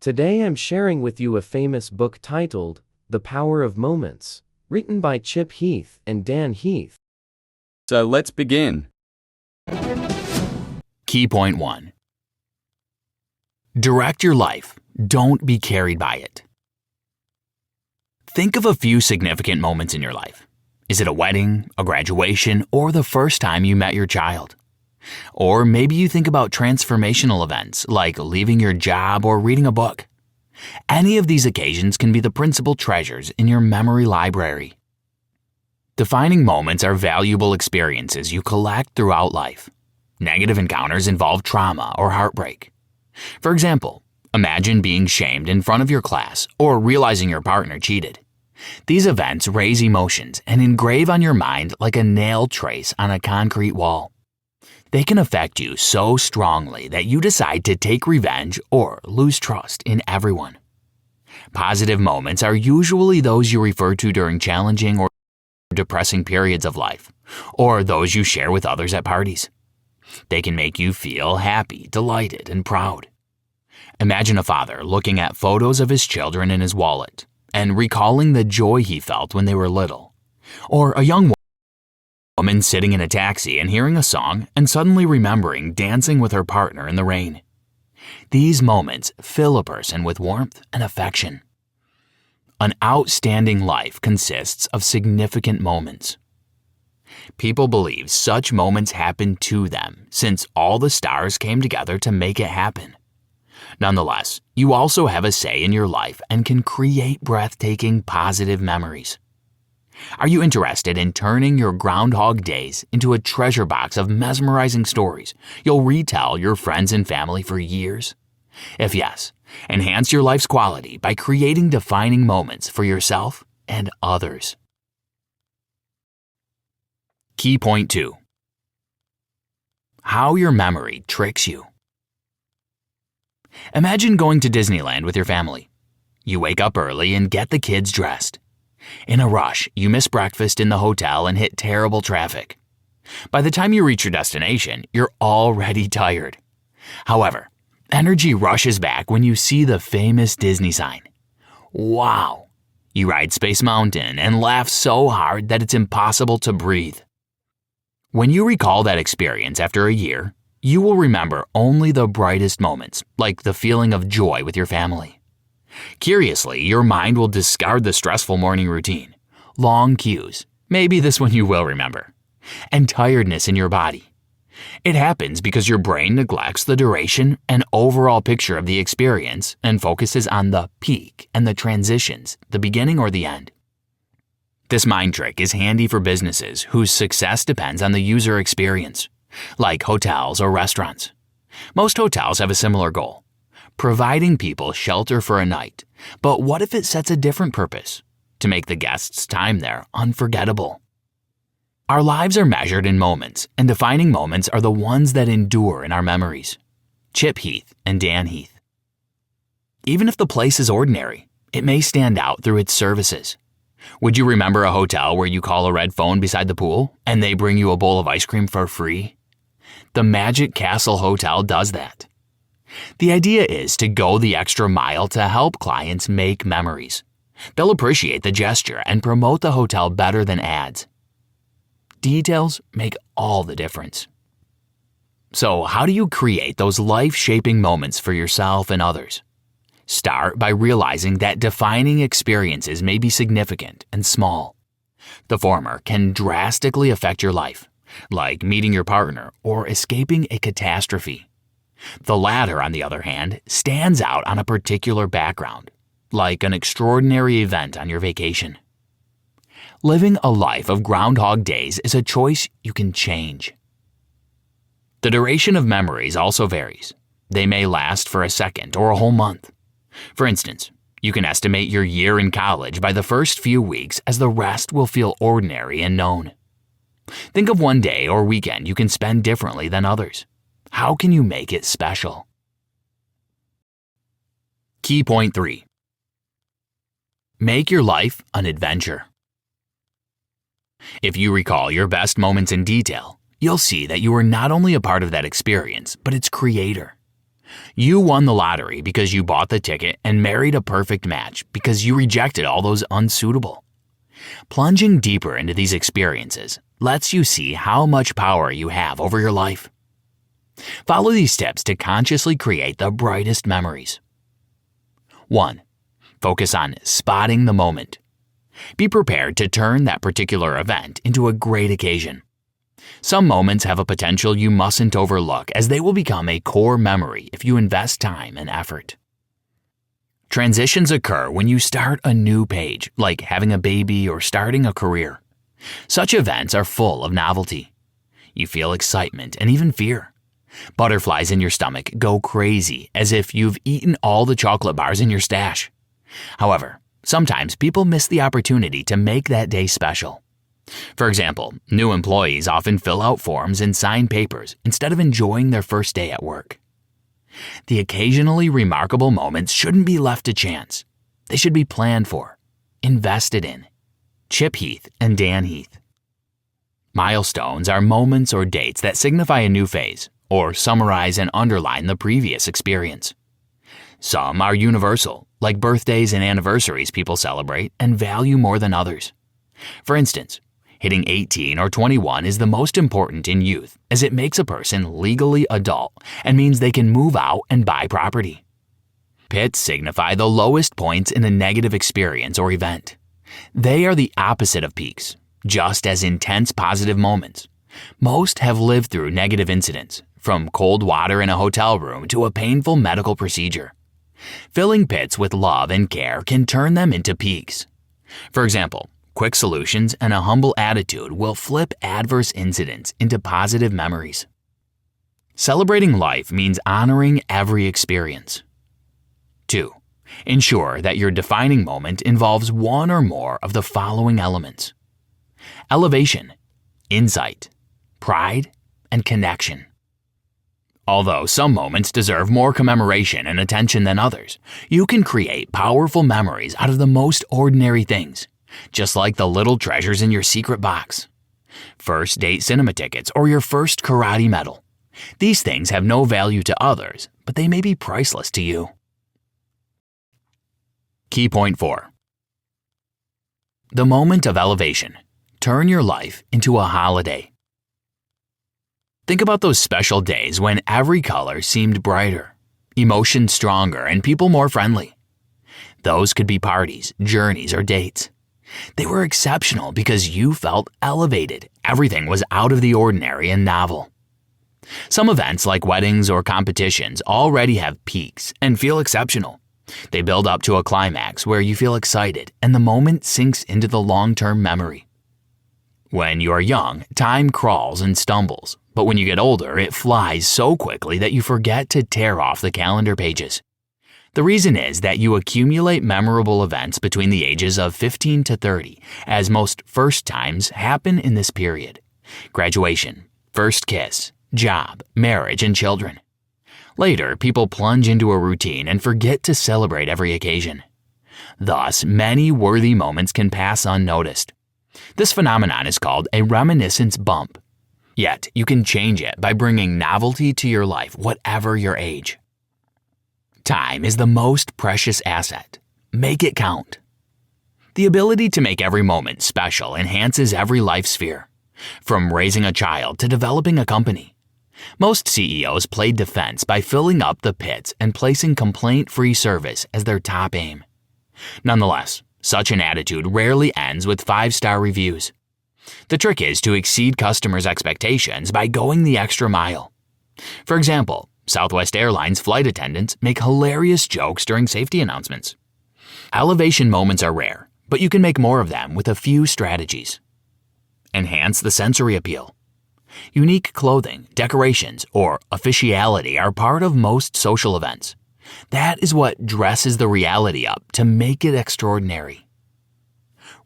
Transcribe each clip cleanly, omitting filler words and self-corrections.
Today I'm sharing with you a famous book titled The Power of Moments, written by Chip Heath and Dan Heath. So let's begin. Key point 1. Direct your life. Don't be carried by it. Think of a few significant moments in your life. Is it a wedding, a graduation, or the first time you met your child? Or maybe you think about transformational events like leaving your job or reading a book. Any of these occasions can be the principal treasures in your memory library. Defining moments are valuable experiences you collect throughout life. Negative encounters involve trauma or heartbreak. For example, imagine being shamed in front of your class or realizing your partner cheated. These events raise emotions and engrave on your mind like a nail trace on a concrete wall. They can affect you so strongly that you decide to take revenge or lose trust in everyone. Positive moments are usually those you refer to during challenging or depressing periods of life, or those you share with others at parties. They can make you feel happy, delighted, and proud. Imagine a father looking at photos of his children in his wallet and recalling the joy he felt when they were little, or a young woman sitting in a taxi and hearing a song and suddenly remembering dancing with her partner in the rain. These moments fill a person with warmth and affection. An outstanding life consists of significant moments. People believe such moments happen to them since all the stars came together to make it happen. Nonetheless, you also have a say in your life and can create breathtaking positive memories. Are you interested in turning your Groundhog Days into a treasure box of mesmerizing stories you'll retell your friends and family for years? If yes, enhance your life's quality by creating defining moments for yourself and others. Key point 2. How your memory tricks you. Imagine going to Disneyland with your family. You wake up early and get the kids dressed. In a rush, you miss breakfast in the hotel and hit terrible traffic. By the time you reach your destination, you're already tired. However, energy rushes back when you see the famous Disney sign. Wow! You ride Space Mountain and laugh so hard that it's impossible to breathe. When you recall that experience after a year, you will remember only the brightest moments, like the feeling of joy with your family. Curiously, your mind will discard the stressful morning routine, long queues, maybe this one you will remember, and tiredness in your body. It happens because your brain neglects the duration and overall picture of the experience and focuses on the peak and the transitions, the beginning or the end. This mind trick is handy for businesses whose success depends on the user experience, like hotels or restaurants. Most hotels have a similar goal, providing people shelter for a night. But what if it sets a different purpose? To make the guests' time there unforgettable. Our lives are measured in moments, and defining moments are the ones that endure in our memories. Chip Heath and Dan Heath. Even if the place is ordinary, it may stand out through its services. Would you remember a hotel where you call a red phone beside the pool and they bring you a bowl of ice cream for free? The Magic Castle Hotel does that. The idea is to go the extra mile to help clients make memories. They'll appreciate the gesture and promote the hotel better than ads. Details make all the difference. So, how do you create those life-shaping moments for yourself and others? Start by realizing that defining experiences may be significant and small. The former can drastically affect your life, like meeting your partner or escaping a catastrophe. The latter, on the other hand, stands out on a particular background, like an extraordinary event on your vacation. Living a life of Groundhog Days is a choice you can change. The duration of memories also varies. They may last for a second or a whole month. For instance, you can estimate your year in college by the first few weeks, as the rest will feel ordinary and known. Think of one day or weekend you can spend differently than others. How can you make it special? Key point 3. Make your life an adventure. If you recall your best moments in detail, you'll see that you were not only a part of that experience, but its creator. You won the lottery because you bought the ticket and married a perfect match because you rejected all those unsuitable. Plunging deeper into these experiences lets you see how much power you have over your life. Follow these tips to consciously create the brightest memories. 1. Focus on spotting the moment. Be prepared to turn that particular event into a great occasion. Some moments have a potential you mustn't overlook, as they will become a core memory if you invest time and effort. Transitions occur when you start a new page, like having a baby or starting a career. Such events are full of novelty. You feel excitement and even fear. Butterflies in your stomach go crazy, as if you've eaten all the chocolate bars in your stash. However, sometimes people miss the opportunity to make that day special. For example, new employees often fill out forms and sign papers instead of enjoying their first day at work. The occasionally remarkable moments shouldn't be left to chance. They should be planned for, invested in. Chip Heath and Dan Heath. Milestones are moments or dates that signify a new phase or summarize and underline the previous experience. Some are universal, like birthdays and anniversaries people celebrate and value more than others. For instance, hitting 18 or 21 is the most important in youth, as it makes a person legally adult and means they can move out and buy property. Pits signify the lowest points in a negative experience or event. They are the opposite of peaks, just as intense positive moments. Most have lived through negative incidents, from cold water in a hotel room to a painful medical procedure. Filling pits with love and care can turn them into peaks. For example, quick solutions and a humble attitude will flip adverse incidents into positive memories. Celebrating life means honoring every experience. 2. Ensure that your defining moment involves one or more of the following elements: elevation, insight, pride, and connection. Although some moments deserve more commemoration and attention than others, you can create powerful memories out of the most ordinary things, just like the little treasures in your secret box. First date cinema tickets or your first karate medal. These things have no value to others, but they may be priceless to you. Key point 4. The moment of elevation. Turn your life into a holiday. Think about those special days when every color seemed brighter, emotions stronger, and people more friendly. Those could be parties, journeys, or dates. They were exceptional because you felt elevated. Everything was out of the ordinary and novel. Some events, like weddings or competitions, already have peaks and feel exceptional. They build up to a climax where you feel excited and the moment sinks into the long-term memory. When you are young, time crawls and stumbles, but when you get older, it flies so quickly that you forget to tear off the calendar pages. The reason is that you accumulate memorable events between the ages of 15 to 30, as most first times happen in this period: graduation, first kiss, job, marriage, and children. Later, people plunge into a routine and forget to celebrate every occasion. Thus, many worthy moments can pass unnoticed. This phenomenon is called a reminiscence bump. Yet, you can change it by bringing novelty to your life, whatever your age. Time is the most precious asset. Make it count. The ability to make every moment special enhances every life sphere, from raising a child to developing a company. Most CEOs play defense by filling up the pits and placing complaint-free service as their top aim. Nonetheless, such an attitude rarely ends with 5-star reviews. The trick is to exceed customers' expectations by going the extra mile. For example, Southwest Airlines flight attendants make hilarious jokes during safety announcements. Elevation moments are rare, but you can make more of them with a few strategies. Enhance the sensory appeal. Unique clothing, decorations, or officiality are part of most social events. That is what dresses the reality up to make it extraordinary.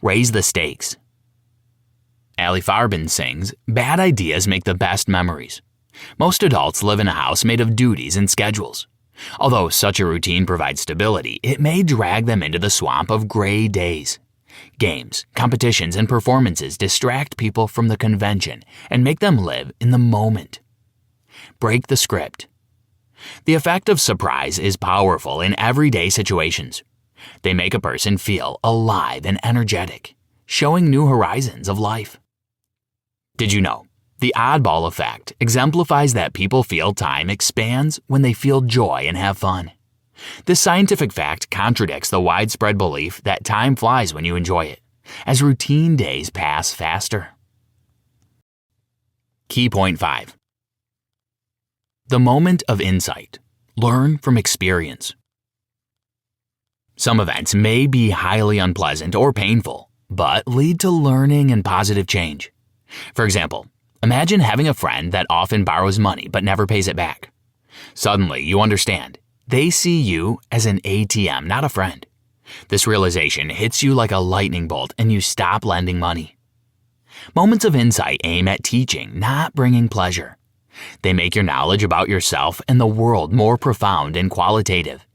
Raise the stakes. Ali Farben sings, "Bad ideas make the best memories." Most adults live in a house made of duties and schedules. Although such a routine provides stability, it may drag them into the swamp of gray days. Games, competitions, and performances distract people from the convention and make them live in the moment. Break the script. The effect of surprise is powerful in everyday situations. They make a person feel alive and energetic, showing new horizons of life. Did you know? The oddball effect exemplifies that people feel time expands when they feel joy and have fun. This scientific fact contradicts the widespread belief that time flies when you enjoy it, as routine days pass faster. Key point 5. The moment of insight. Learn from experience. Some events may be highly unpleasant or painful, but lead to learning and positive change. For example, imagine having a friend that often borrows money but never pays it back. Suddenly, you understand. They see you as an ATM, not a friend. This realization hits you like a lightning bolt and you stop lending money. Moments of insight aim at teaching, not bringing pleasure. They make your knowledge about yourself and the world more profound and qualitative.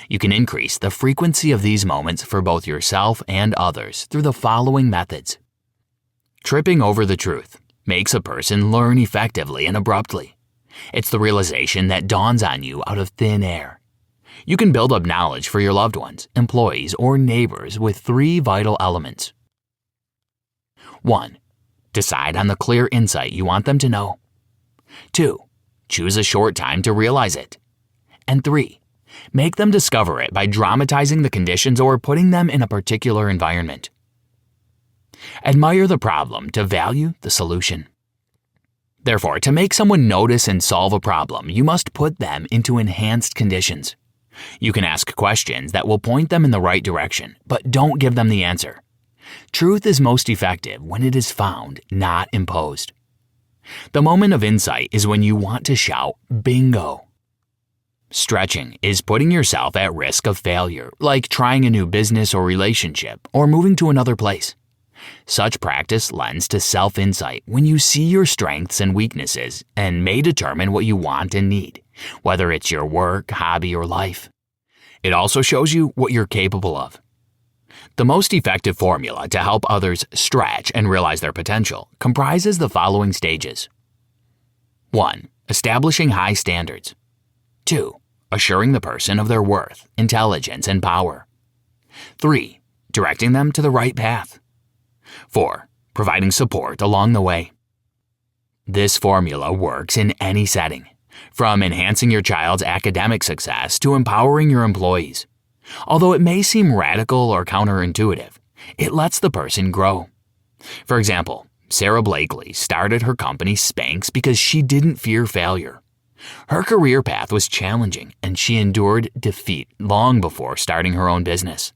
You can increase the frequency of these moments for both yourself and others through the following methods. Tripping over the truth makes a person learn effectively and abruptly. It's the realization that dawns on you out of thin air. You can build up knowledge for your loved ones, employees, or neighbors with 3 vital elements. 1. Decide on the clear insight you want them to know. 2. Choose a short time to realize it. And 3. Make them discover it by dramatizing the conditions or putting them in a particular environment. Admire the problem to value the solution. Therefore, to make someone notice and solve a problem, you must put them into enhanced conditions. You can ask questions that will point them in the right direction, but don't give them the answer. Truth is most effective when it is found, not imposed. The moment of insight is when you want to shout, "Bingo!" Stretching is putting yourself at risk of failure, like trying a new business or relationship, or moving to another place. Such practice lends to self-insight when you see your strengths and weaknesses and may determine what you want and need, whether it's your work, hobby, or life. It also shows you what you're capable of. The most effective formula to help others stretch and realize their potential comprises the following stages. 1. Establishing high standards. 2. Assuring the person of their worth, intelligence, and power. 3. Directing them to the right path. 4. Providing support along the way. This formula works in any setting, from enhancing your child's academic success to empowering your employees. Although it may seem radical or counterintuitive, it lets the person grow. For example, Sarah Blakely started her company Spanx because she didn't fear failure. Her career path was challenging and she endured defeat long before starting her own business.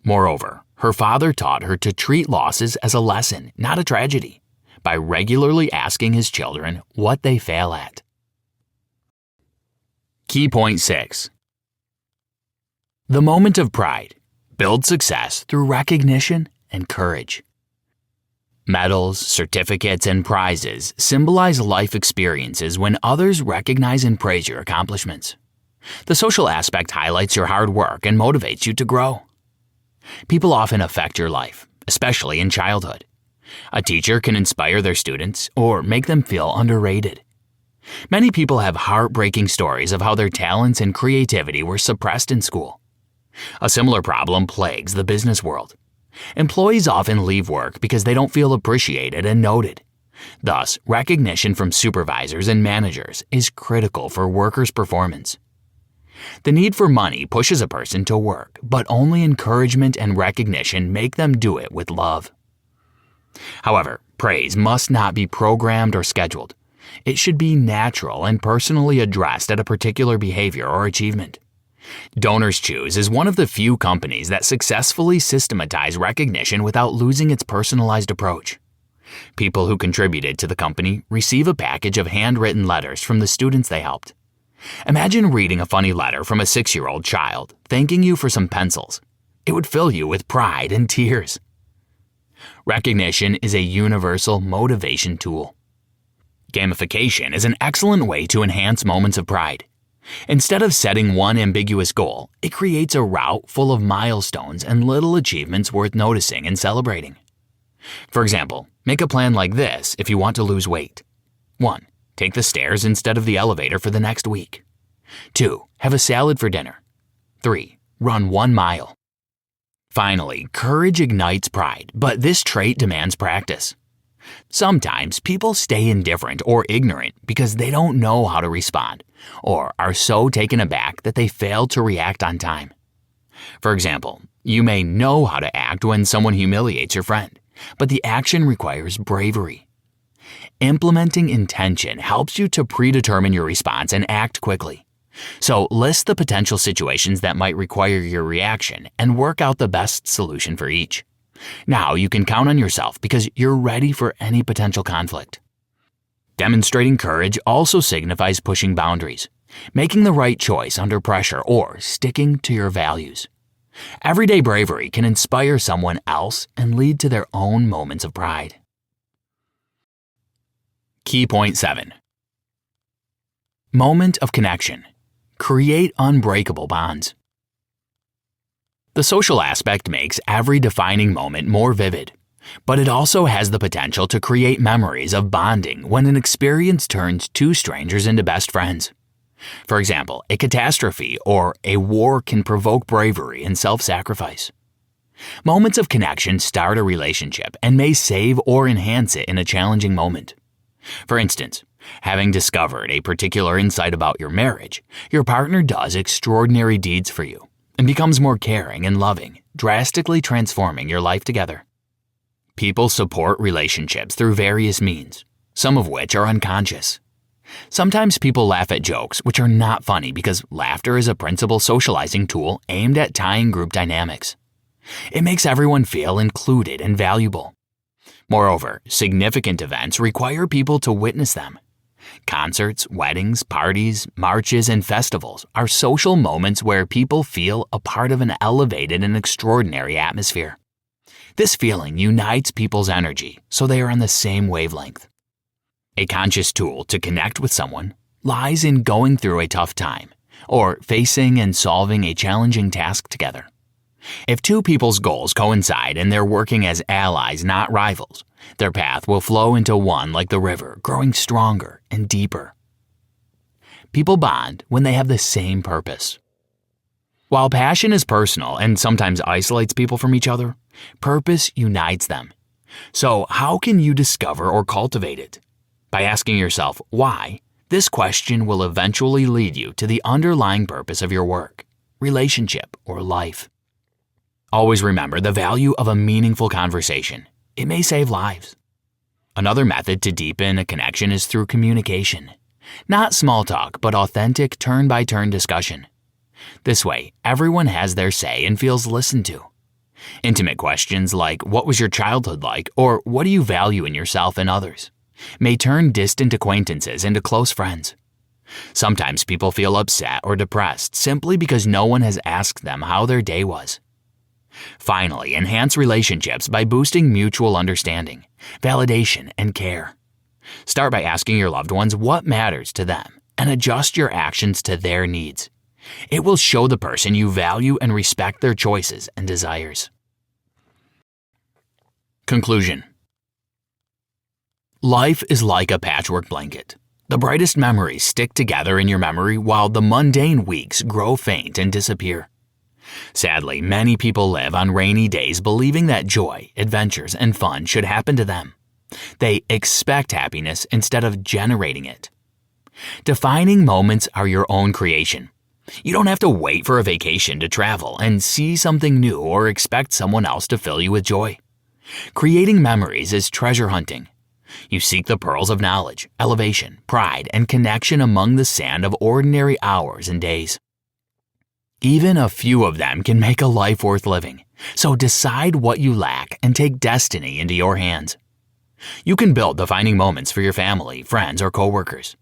Moreover, her father taught her to treat losses as a lesson, not a tragedy, by regularly asking his children what they fail at. Key point 6. The moment of pride. Build success through recognition and courage. Medals, certificates, and prizes symbolize life experiences when others recognize and praise your accomplishments. The social aspect highlights your hard work and motivates you to grow. People often affect your life, especially in childhood. A teacher can inspire their students or make them feel underrated. Many people have heartbreaking stories of how their talents and creativity were suppressed in school. A similar problem plagues the business world. Employees often leave work because they don't feel appreciated and noted. Thus, recognition from supervisors and managers is critical for workers' performance. The need for money pushes a person to work, but only encouragement and recognition make them do it with love. However, praise must not be programmed or scheduled. It should be natural and personally addressed at a particular behavior or achievement. Donors Choose is one of the few companies that successfully systematize recognition without losing its personalized approach. People who contributed to the company receive a package of handwritten letters from the students they helped. Imagine reading a funny letter from a 6-year-old child thanking you for some pencils. It would fill you with pride and tears. Recognition is a universal motivation tool. Gamification is an excellent way to enhance moments of pride. Instead of setting one ambiguous goal, it creates a route full of milestones and little achievements worth noticing and celebrating. For example, make a plan like this if you want to lose weight. 1. Take the stairs instead of the elevator for the next week. 2. Have a salad for dinner. 3. Run 1 mile. Finally, courage ignites pride, but this trait demands practice. Sometimes people stay indifferent or ignorant because they don't know how to respond, or are so taken aback that they fail to react on time. For example, you may know how to act when someone humiliates your friend, but the action requires bravery. Implementing intention helps you to predetermine your response and act quickly. So list the potential situations that might require your reaction and work out the best solution for each. Now you can count on yourself because you're ready for any potential conflict. Demonstrating courage also signifies pushing boundaries, making the right choice under pressure, or sticking to your values. Everyday bravery can inspire someone else and lead to their own moments of pride. Key point 7. Moment of connection. Create unbreakable bonds. The social aspect makes every defining moment more vivid, but it also has the potential to create memories of bonding when an experience turns two strangers into best friends. For example, a catastrophe or a war can provoke bravery and self-sacrifice. Moments of connection start a relationship and may save or enhance it in a challenging moment. For instance, having discovered a particular insight about your marriage, your partner does extraordinary deeds for you and becomes more caring and loving, drastically transforming your life together. People support relationships through various means, some of which are unconscious. Sometimes people laugh at jokes which are not funny because laughter is a principal socializing tool aimed at tying group dynamics. It makes everyone feel included and valuable. Moreover, significant events require people to witness them. Concerts, weddings, parties, marches, and festivals are social moments where people feel a part of an elevated and extraordinary atmosphere. This feeling unites people's energy so they are on the same wavelength. A conscious tool to connect with someone lies in going through a tough time or facing and solving a challenging task together. If two people's goals coincide and they're working as allies, not rivals, their path will flow into one like the river, growing stronger and deeper. People bond when they have the same purpose. While passion is personal and sometimes isolates people from each other, purpose unites them. So how can you discover or cultivate it? By asking yourself why, this question will eventually lead you to the underlying purpose of your work, relationship, or life. Always remember the value of a meaningful conversation. It may save lives. Another method to deepen a connection is through communication. Not small talk, but authentic turn-by-turn discussion. This way, everyone has their say and feels listened to. Intimate questions like, what was your childhood like, or what do you value in yourself and others, may turn distant acquaintances into close friends. Sometimes people feel upset or depressed simply because no one has asked them how their day was. Finally, enhance relationships by boosting mutual understanding, validation, and care. Start by asking your loved ones what matters to them and adjust your actions to their needs. It will show the person you value and respect their choices and desires. Conclusion. Life is like a patchwork blanket. The brightest memories stick together in your memory while the mundane weeks grow faint and disappear. Sadly, many people live on rainy days believing that joy, adventures, and fun should happen to them. They expect happiness instead of generating it. Defining moments are your own creation. You don't have to wait for a vacation to travel and see something new or expect someone else to fill you with joy. Creating memories is treasure hunting. You seek the pearls of knowledge, elevation, pride, and connection among the sand of ordinary hours and days. Even a few of them can make a life worth living, so decide what you lack and take destiny into your hands. You can build defining moments for your family, friends, or coworkers.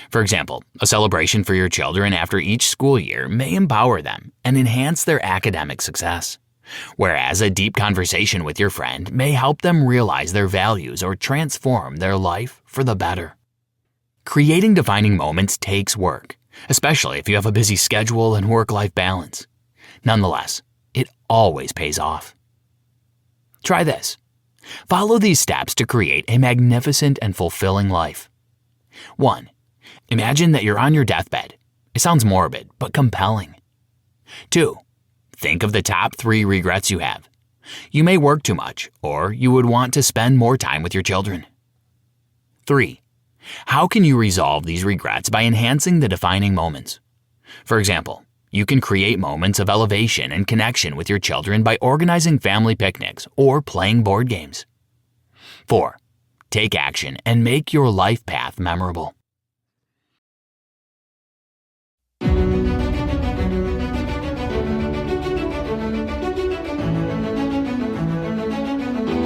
For example, a celebration for your children after each school year may empower them and enhance their academic success, whereas a deep conversation with your friend may help them realize their values or transform their life for the better. Creating defining moments takes work, especially if you have a busy schedule and work-life balance. Nonetheless, it always pays off. Try this. Follow these steps to create a magnificent and fulfilling life. 1. Imagine that you're on your deathbed. It sounds morbid, but compelling. 2. Think of the top 3 regrets you have. You may work too much, or you would want to spend more time with your children. 3. How can you resolve these regrets by enhancing the defining moments? For example, you can create moments of elevation and connection with your children by organizing family picnics or playing board games. 4. Take action and make your life path memorable.